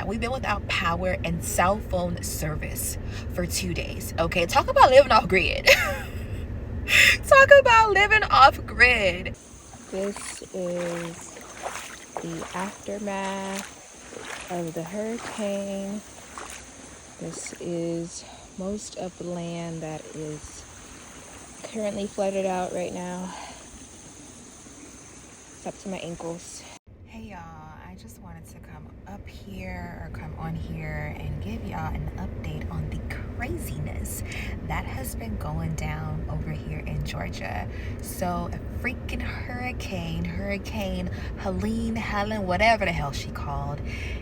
we've been without power and cell phone service for 2 days. Okay, talk about living off grid. Talk about living off grid. This is the aftermath of the hurricane. This is most of the land that is currently flooded out right now. It's up to my ankles. Hey y'all, I just wanted to come up here or come on here and give y'all an update on the craziness that has been going down over here in Georgia. So a freaking hurricane Helen, whatever the hell she called,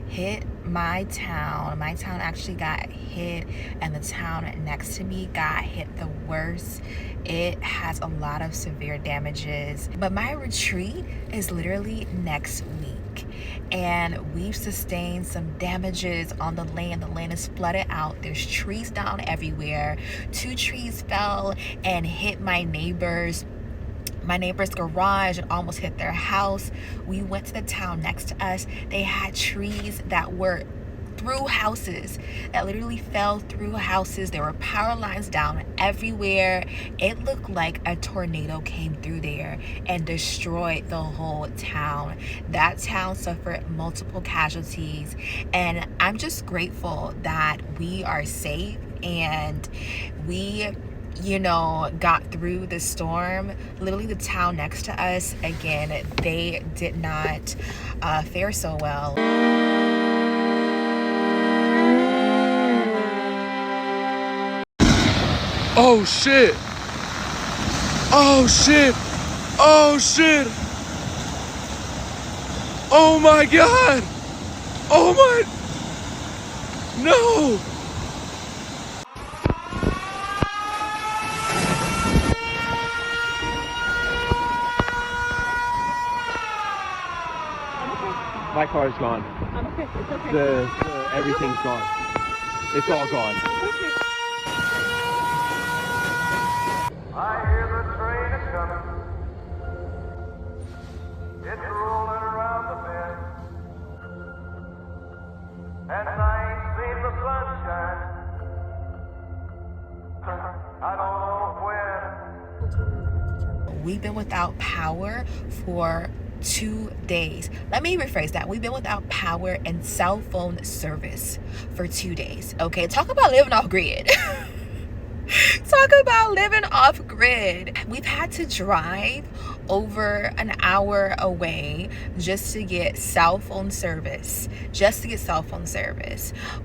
hit my town. My town actually got hit, and the town next to me got hit the worst. It has a lot of severe damages, but my retreat is literally next week, and we've sustained some damages on the land. The land is flooded out. There's trees down everywhere. 2 trees fell and hit my neighbor's garage and almost hit their house. We went to the town next to us. They had trees that were through houses, that literally fell through houses. There were power lines down everywhere. It looked like a tornado came through there and destroyed the whole town. That town suffered multiple casualties, and I'm just grateful that we are safe and we got through the storm. Literally the town next to us, again, they did not fare so well. Oh shit! Oh shit! Oh shit! Oh my god! Oh my... No! My car's gone. Okay, it's okay. Everything's gone. It's all gone. Okay. I hear the train is coming. It's rolling around the bend. And I ain't seen the sunshine. I don't know when. We've been without power for 2 days. Let me rephrase that. We've been without power and cell phone service for 2 days. Okay, talk about living off grid. Talk about living off grid. We've had to drive over an hour away just to get cell phone service.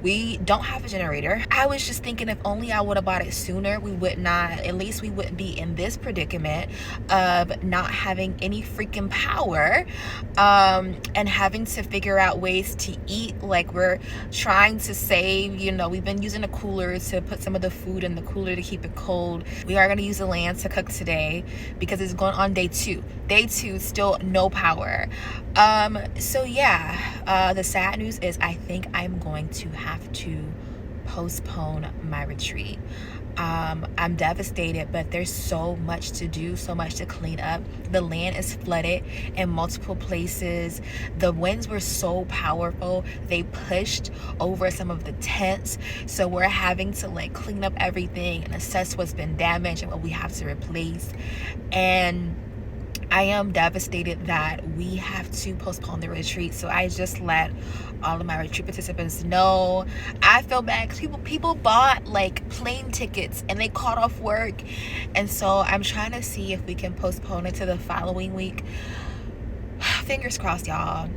We don't have a generator. I was just thinking, if only I would have bought it sooner, we wouldn't be in this predicament of not having any freaking power, and having to figure out ways to eat. Like, we're trying to save, we've been using a cooler to put some of the food in the cooler to keep it cold. We are going to use the land to cook today because it's going on day 2. Day 2, still no power. So yeah, the sad news is I think I'm going to have to postpone my retreat. I'm devastated, but there's so much to do, so much to clean up. The land is flooded in multiple places. The winds were so powerful, they pushed over some of the tents, so we're having to clean up everything and assess what's been damaged and what we have to replace. And I am devastated that we have to postpone the retreat. So I just let all of my retreat participants know. I feel bad because people bought plane tickets and they called off work, and so I'm trying to see if we can postpone it to the following week. Fingers crossed, y'all.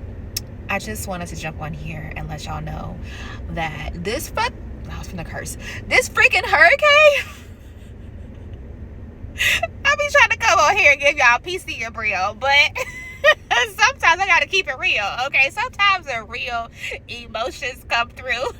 I just wanted to jump on here and let y'all know that this freaking hurricane. I be trying to come on here and give y'all PC and brio, but sometimes I gotta keep it real, okay? Sometimes the real emotions come through.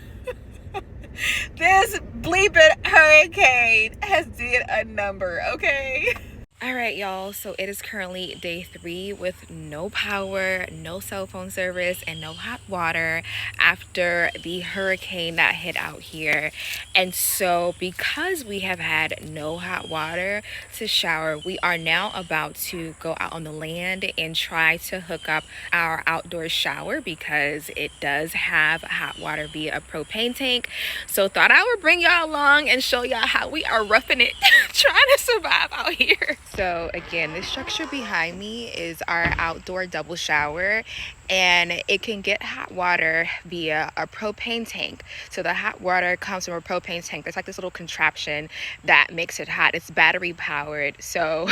This bleeping hurricane has did a number, okay? All right, y'all, so it is currently day 3 with no power, no cell phone service, and no hot water after the hurricane that hit out here. And so because we have had no hot water to shower, we are now about to go out on the land and try to hook up our outdoor shower because it does have hot water via a propane tank. So thought I would bring y'all along and show y'all how we are roughing it trying to survive out here. So again, this structure behind me is our outdoor double shower, and it can get hot water via a propane tank. So the hot water comes from a propane tank. There's like this little contraption that makes it hot. It's battery powered. So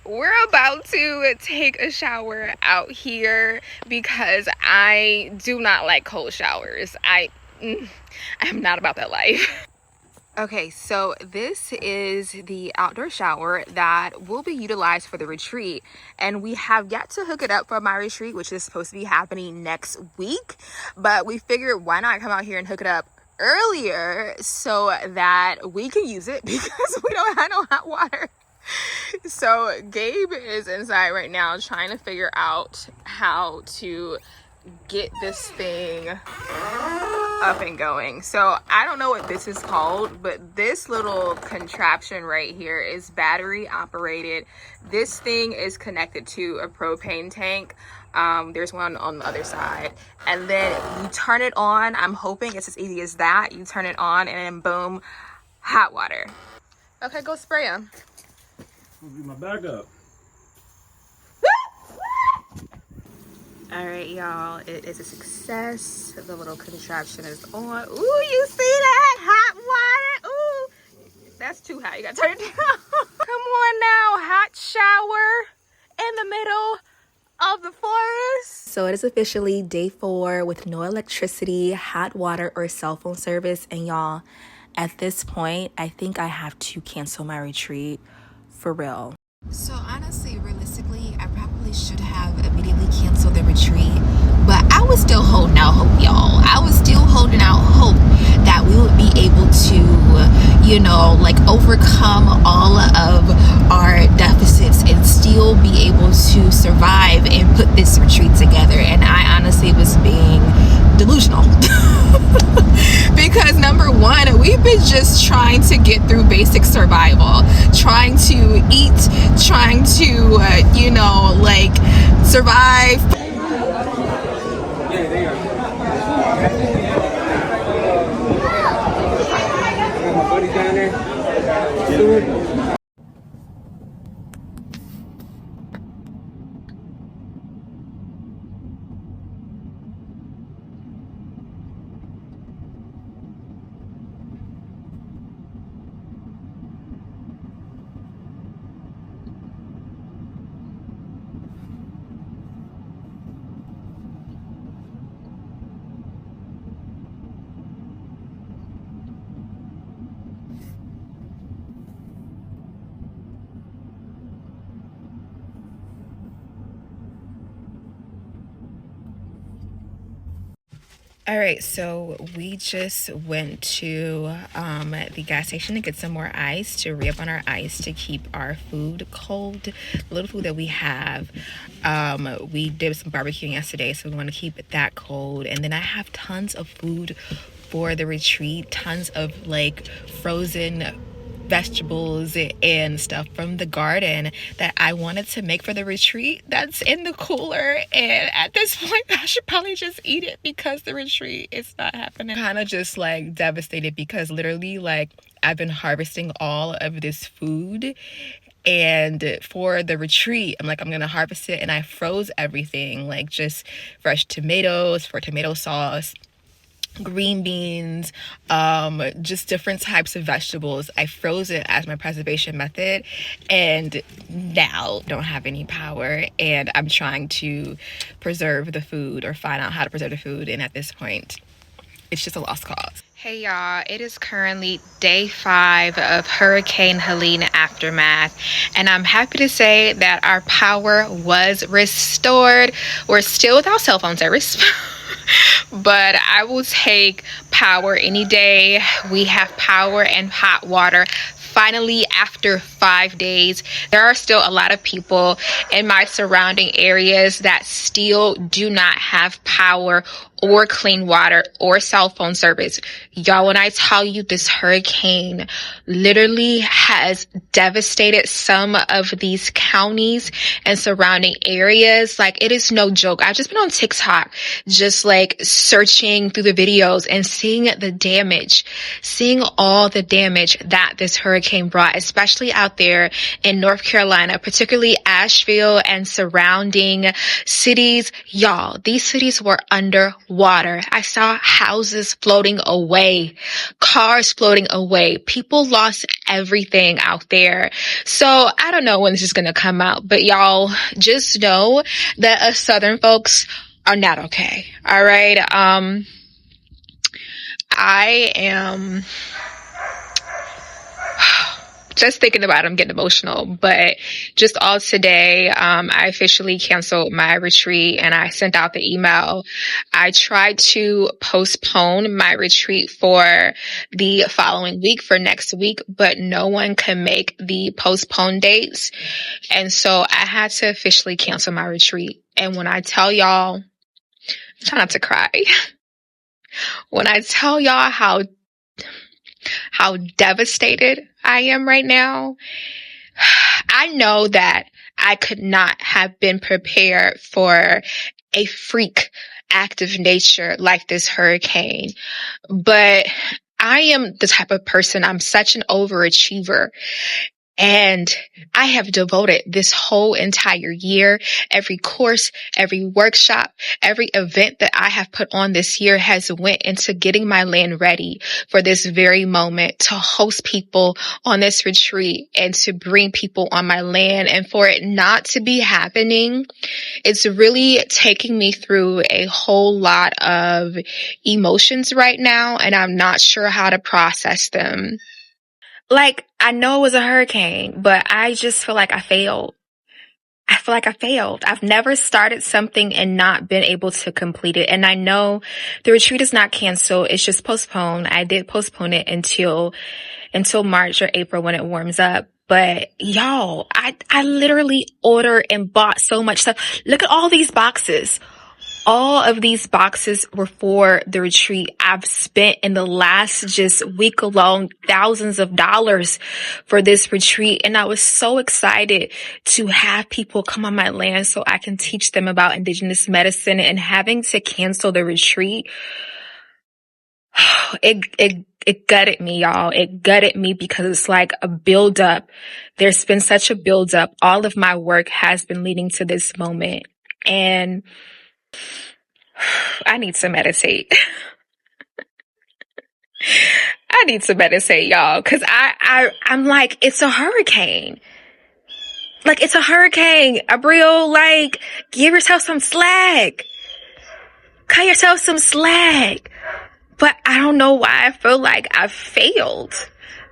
we're about to take a shower out here because I do not like cold showers. I'm not about that life. Okay, so this is the outdoor shower that will be utilized for the retreat, and we have yet to hook it up for my retreat, which is supposed to be happening next week. But we figured, why not come out here and hook it up earlier so that we can use it because we don't have no hot water. So Gabe is inside right now trying to figure out how to get this thing up and going. So I don't know what this is called, but this little contraption right here is battery operated. This thing is connected to a propane tank. There's one on the other side, and then you turn it on. I'm hoping it's as easy as that. You turn it on and then boom, hot water. Okay, go spray them. I'll be my backup. All right, y'all, it is a success. The little contraption is on. Ooh, you see that? Hot water. Ooh, that's too hot. You gotta turn it down. Come on now, hot shower in the middle of the forest. So it is officially day 4 with no electricity, hot water, or cell phone service. And y'all, at this point, I think I have to cancel my retreat for real. So honestly, realistically, I probably should have immediately canceled the retreat, but I was still holding out hope, y'all. I was still holding out hope that we would be able to, you know, like overcome all of our deficits and still be able to survive and put this retreat together. And I honestly was being delusional. Because number one, we've been just trying to get through basic survival, trying to eat, trying to, you know, like survive. Yeah, they are. My buddy down there. All right, so we just went to the gas station to get some more ice, to re-up on our ice, to keep our food cold, the little food that we have. We did some barbecuing yesterday, so we want to keep it that cold. And then I have tons of food for the retreat, tons of like frozen vegetables and stuff from the garden that I wanted to make for the retreat that's in the cooler, and at this point I should probably just eat it because the retreat is not happening. Kind of just like devastated because literally like I've been harvesting all of this food, and for the retreat I'm like, I'm gonna harvest it, and I froze everything, like just fresh tomatoes for tomato sauce, green beans, just different types of vegetables. I froze it as my preservation method, and now don't have any power, and I'm trying to preserve the food or find out how to preserve the food, and at this point it's just a lost cause. Hey y'all, it is currently day 5 of Hurricane Helene aftermath, and I'm happy to say that our power was restored. We're still without cell phone service but I will take power any day. We have power and hot water finally, after 5 days, there are still a lot of people in my surrounding areas that still do not have power or clean water or cell phone service. Y'all, when I tell you this hurricane literally has devastated some of these counties and surrounding areas, like, it is no joke. I've just been on TikTok, just like searching through the videos and seeing the damage, seeing all the damage that this hurricane brought, especially out there in North Carolina, particularly Asheville and surrounding cities. Y'all, these cities were under water. I saw houses floating away, cars floating away. People lost everything out there. So I don't know when this is going to come out, but y'all just know that us Southern folks are not okay. All right. I am just thinking about it, I'm getting emotional, but just all today, I officially canceled my retreat and I sent out the email. I tried to postpone my retreat for the following week, for next week, but no one can make the postponed dates. And so I had to officially cancel my retreat. And when I tell y'all, try not to cry. When I tell y'all how devastated I am right now, I know that I could not have been prepared for a freak act of nature like this hurricane. But I am the type of person, I'm such an overachiever. And I have devoted this whole entire year, every course, every workshop, every event that I have put on this year has went into getting my land ready for this very moment, to host people on this retreat and to bring people on my land. And for it not to be happening, it's really taking me through a whole lot of emotions right now, and I'm not sure how to process them. Like, I know it was a hurricane, but I just feel like I failed. I feel like I failed. I've never started something and not been able to complete it. And I know the retreat is not canceled. It's just postponed. I did postpone it until March or April when it warms up. But y'all, I literally ordered and bought so much stuff. Look at all these boxes. All of these boxes were for the retreat. I've spent in the last just week alone thousands of dollars for this retreat. And I was so excited to have people come on my land so I can teach them about indigenous medicine, and having to cancel the retreat. It gutted me, y'all. It gutted me because it's like a buildup. There's been such a buildup. All of my work has been leading to this moment. And I need to meditate. I need to meditate, y'all, because I'm like, it's a hurricane. Like, it's a hurricane. Abril, like, give yourself some slack. Cut yourself some slack. But I don't know why I feel like I failed.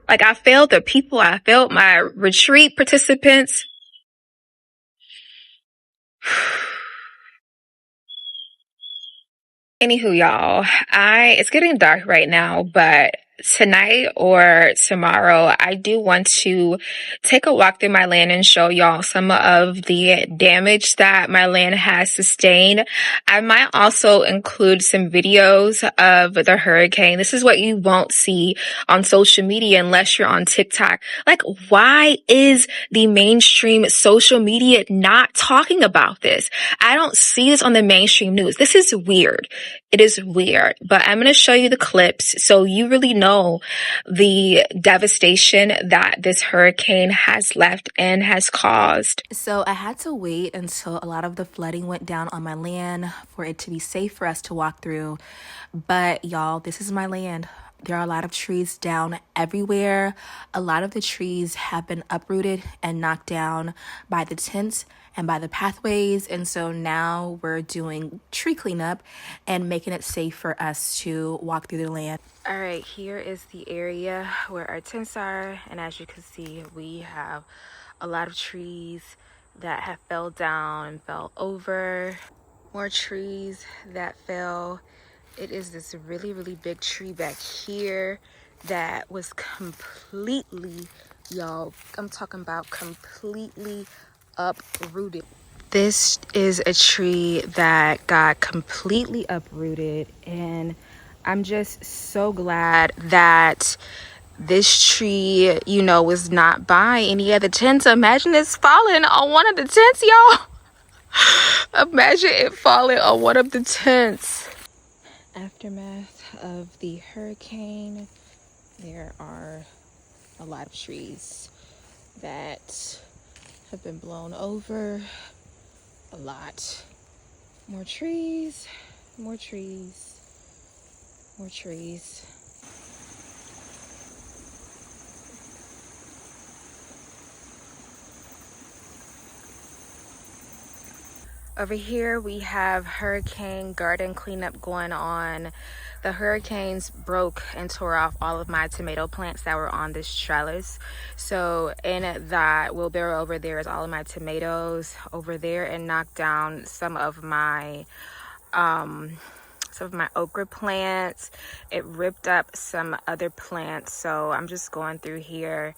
Like, I failed the people. I failed my retreat participants. Anywho, y'all, it's getting dark right now, but tonight or tomorrow, I do want to take a walk through my land and show y'all some of the damage that my land has sustained. I might also include some videos of the hurricane. This is what you won't see on social media unless you're on TikTok. Like, why is the mainstream social media not talking about this? I don't see this on the mainstream news. This is weird. It is weird, but I'm going to show you the clips so you really know the devastation that this hurricane has left and has caused. So I had to wait until a lot of the flooding went down on my land for it to be safe for us to walk through. But y'all, this is my land. There are a lot of trees down everywhere. A lot of the trees have been uprooted and knocked down by the tents and by the pathways. And so now we're doing tree cleanup and making it safe for us to walk through the land. All right, here is the area where our tents are. And as you can see, we have a lot of trees that have fell down and fell over. More trees that fell. It is this really, really big tree back here that was completely Y'all, I'm talking about completely uprooted. This is a tree that got completely uprooted, and I'm just so glad that this tree, you know, was not by any of the tents. Imagine it's falling on one of the tents, y'all. Imagine it falling on one of the tents. Aftermath of the hurricane, there are a lot of trees that have been blown over. A lot. More trees, more trees, more trees. Over here we have hurricane garden cleanup going on. The hurricanes broke and tore off all of my tomato plants that were on this trellis. So in that wheelbarrow over there is all of my tomatoes over there, and knocked down some of my okra plants. It ripped up some other plants. So I'm just going through here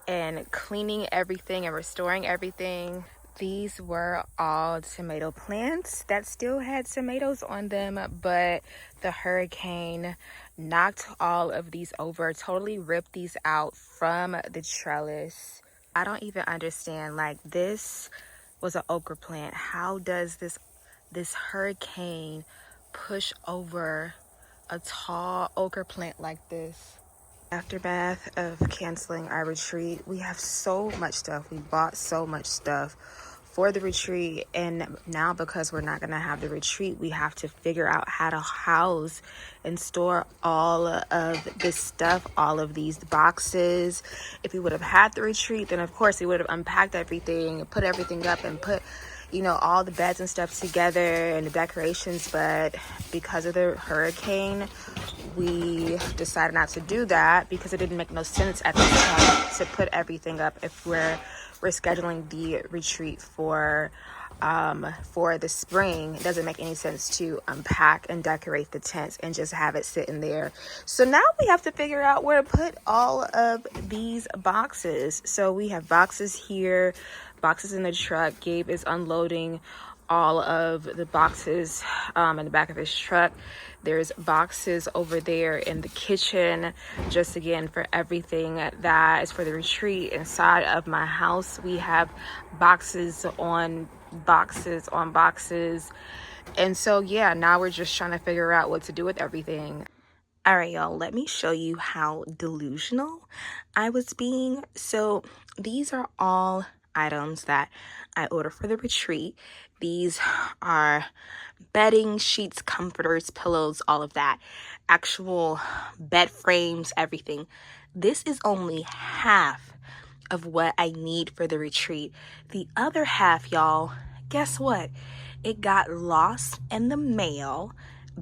and cleaning everything and restoring everything. These were all tomato plants that still had tomatoes on them, but the hurricane knocked all of these over, totally ripped these out from the trellis. I don't even understand, like, this was an okra plant. How does this hurricane push over a tall okra plant like this? Aftermath of canceling our retreat, we have so much stuff. We bought so much stuff for the retreat, and now because we're not going to have the retreat, we have to figure out how to house and store all of this stuff, all of these boxes. If we would have had the retreat, then of course we would have unpacked everything, put everything up, and put, you know, all the beds and stuff together and the decorations. But because of the hurricane, we decided not to do that because it didn't make no sense at this time to put everything up if we're scheduling the retreat for the spring. It doesn't make any sense to unpack and decorate the tents and just have it sitting there. So now we have to figure out where to put all of these boxes. So we have boxes here, boxes in the truck. Gabe is unloading all of the boxes in the back of his truck. There's boxes over there in the kitchen, just again for everything that is for the retreat. Inside of my house, we have boxes on boxes on boxes. And so yeah, now we're just trying to figure out what to do with everything. All right, y'all, let me show you how delusional I was being. So these are all items that I ordered for the retreat. These are bedding, sheets, comforters, pillows, all of that. Actual bed frames, everything. This is only half of what I need for the retreat. The other half, y'all, guess what? It got lost in the mail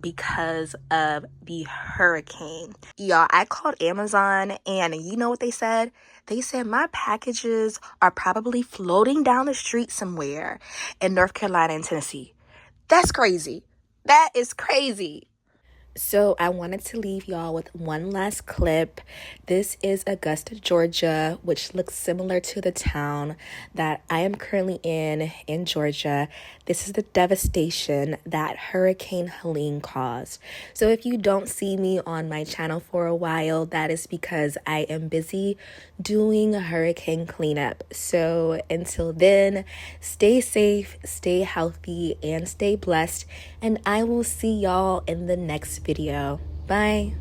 because of the hurricane. Y'all, I called Amazon, and you know what they said? They said my packages are probably floating down the street somewhere in North Carolina and Tennessee. That's crazy. That is crazy. So I wanted to leave y'all with one last clip. This is Augusta, Georgia, which looks similar to the town that I am currently in Georgia. This is the devastation that Hurricane Helene caused. So if you don't see me on my channel for a while, that is because I am busy doing hurricane cleanup. So until then, stay safe, stay healthy, and stay blessed. And I will see y'all in the next video. Bye.